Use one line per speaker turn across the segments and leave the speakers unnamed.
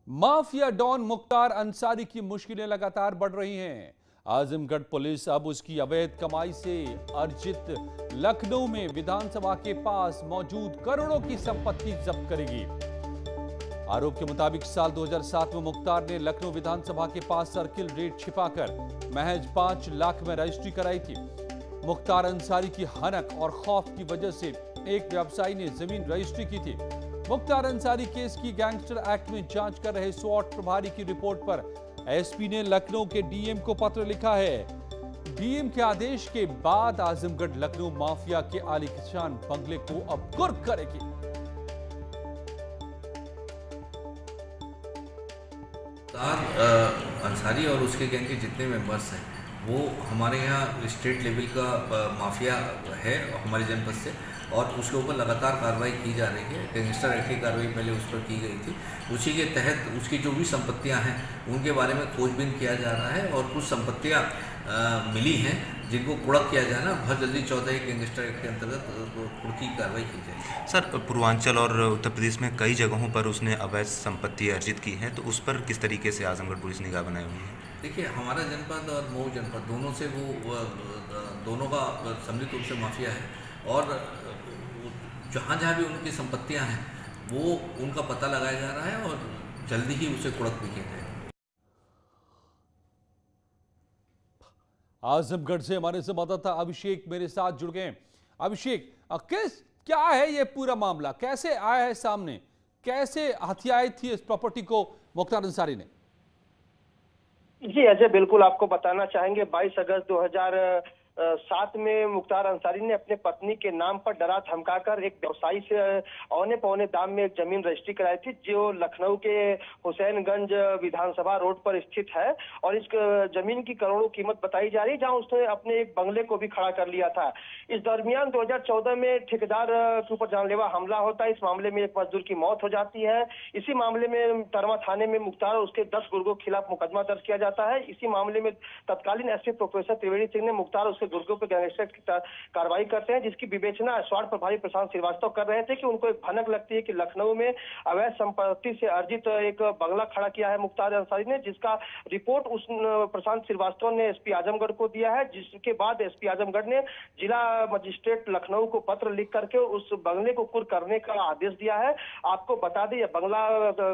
Mafia don Mukhtar Ansari की मुश्किलें लगातार बढ़ रही हैं। आजमगढ़ पुलिस अब उसकी अवैध कमाई से अर्जित लखनऊ में विधानसभा के पास मौजूद करोड़ों की संपत्ति जब्त करेगी। आरोप के मुताबिक साल 2007 में मुख्तार ने लखनऊ विधानसभा के पास सर्किल रेट छिपाकर महज 5 लाख में रजिस्ट्री कराई थी। मुख्तार अंसारी की हनक और खौफ की वजह से एक व्यवसायी ने जमीन रजिस्ट्री की थी। मुख्तार अंसारी केस की गैंगस्टर एक्ट में जांच कर रहे SWAT प्रभारी की रिपोर्ट पर एसपी ने लखनऊ के डीएम को पत्र लिखा है। डीएम के आदेश के बाद आजमगढ़ लखनऊ माफिया के आलीशान बंगले को अब कुर्क करेगी।
अंसारी और उसके गैंग के जितने मेंबर्स हैं वो हमारे यहाँ स्टेट लेवल का माफिया है हमारे जनपद से, और उसके ऊपर लगातार कार्रवाई की जा रही है। गैंगस्टर एक्ट की कार्रवाई पहले उस पर की गई थी, उसी के तहत उसकी जो भी संपत्तियां हैं उनके बारे में खोजबीन किया जा रहा है और कुछ संपत्तियां मिली हैं जिनको कुड़क किया जाना। बहुत जल्दी 14 गैंगस्टर एक्ट के अंतर्गत कुड़की कार्रवाई की जाएगी।
सर, पूर्वांचल और उत्तर प्रदेश में कई जगहों पर उसने अवैध संपत्ति अर्जित की है, तो उस पर किस तरीके से आजमगढ़ पुलिस निगाह बनाई हुई है?
देखिए, हमारा जनपद और मऊ जनपद दोनों से दोनों का सम्मिलित रूप से माफिया है, और जहाँ जहाँ भी उनकी संपत्तियाँ हैं वो उनका पता लगाया जा रहा है और जल्दी ही उसे कुड़क भी किया जाएगा।
आजमगढ़ से हमारे संवाददाता अभिषेक मेरे साथ जुड़ गए। अभिषेक, क्या है ये पूरा मामला, कैसे आया है सामने, कैसे हथियाई थी इस प्रॉपर्टी को मुख्तार अंसारी ने?
जी अजय, बिल्कुल आपको बताना चाहेंगे 22 अगस्त 2007 में मुख्तार अंसारी ने अपने पत्नी के नाम पर डरा धमकाकर एक व्यवसायी से औने पौने दाम में एक जमीन रजिस्ट्री कराई थी, जो लखनऊ के हुसैनगंज विधानसभा रोड पर स्थित है, और इस जमीन की करोड़ों कीमत बताई जा रही है, जहां उसने अपने एक बंगले को भी खड़ा कर लिया था। इस दरमियान 2014 में ठेकेदार के ऊपर जानलेवा हमला होता है। इस मामले में एक मजदूर की मौत हो जाती है। इसी मामले में तरवा थाने में मुख्तार और उसके 10 गुर्गों के खिलाफ मुकदमा दर्ज किया जाता है। इसी मामले में तत्कालीन एसपी प्रोफेसर त्रिवेदी सिंह ने मुख्तार उसके गुर्गों पर गैंगस्टर की कार्रवाई करते हैं, जिसकी विवेचना SWAT प्रभारी प्रशांत श्रीवास्तव कर रहे थे कि उनको एक भनक लगती है कि लखनऊ में अवैध संपत्ति से अर्जित एक बंगला खड़ा किया है मुख्तार अंसारी ने, जिसका रिपोर्ट उस प्रशांत श्रीवास्तव ने एसपी आजमगढ़ को दिया है। जिसके बाद एसपी आजमगढ़ ने जिला मजिस्ट्रेट लखनऊ को पत्र लिख करके उस बंगले को कुर्क करने का आदेश दिया है। आपको बता दें, यह बंगला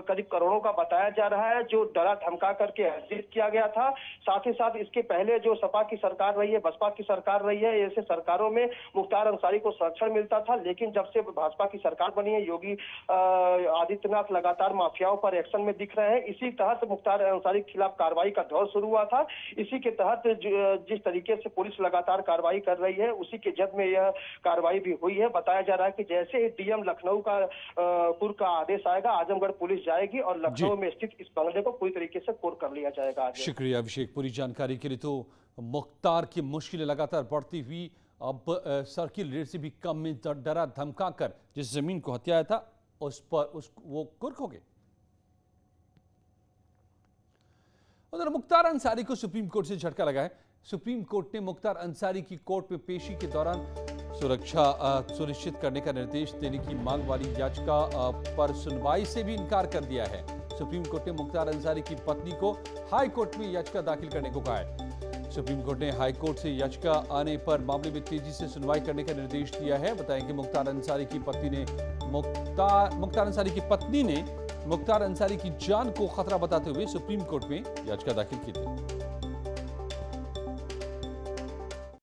करीब करोड़ों का बताया जा रहा है, जो डरा धमका करके अर्जित किया गया था। साथ ही साथ इसके पहले जो सपा की सरकार रही है, बसपा की सरकार रही है, ऐसे सरकारों में मुख्तार अंसारी को संरक्षण मिलता था, लेकिन जब से भाजपा की सरकार बनी है, योगी आदित्यनाथ लगातार माफियाओं पर एक्शन में दिख रहे हैं। इसी तहत मुख्तार अंसारी के खिलाफ कार्रवाई का दौर शुरू हुआ था। इसी के तहत जिस तरीके से पुलिस लगातार कार्रवाई कर रही है, उसी के जद में यह कार्रवाई भी हुई है। बताया जा रहा है कि जैसे ही डीएम लखनऊ का कुर्क का आदेश आएगा, आजमगढ़ पुलिस जाएगी और लखनऊ में स्थित इस बंगले को पूरी तरीके से कुर्क कर लिया जाएगा।
शुक्रिया अभिषेक पूरी जानकारी के लिए। तो मुख्तार की मुश्किलें लगातार बढ़ती हुई अब सर्किल रेट से भी कम में डरा धमका कर जिस जमीन को हथियाया था उस पर वो कुर्क हो गए। उधर मुख्तार अंसारी को सुप्रीम कोर्ट से झटका लगा है। सुप्रीम कोर्ट ने मुख्तार अंसारी की कोर्ट में पेशी के दौरान सुरक्षा सुनिश्चित करने का निर्देश देने की मांग वाली याचिका पर सुनवाई से भी इनकार कर दिया है। सुप्रीम कोर्ट ने मुख्तार अंसारी की पत्नी को हाई कोर्ट में याचिका दाखिल करने को कहा है। सुप्रीम कोर्ट ने हाई कोर्ट से याचिका आने पर मामले में तेजी से सुनवाई करने का निर्देश दिया है। बताएं कि मुख्तार अंसारी की पत्नी ने मुख्तार अंसारी की जान को खतरा बताते हुए सुप्रीम कोर्ट में याचिका दाखिल की थी।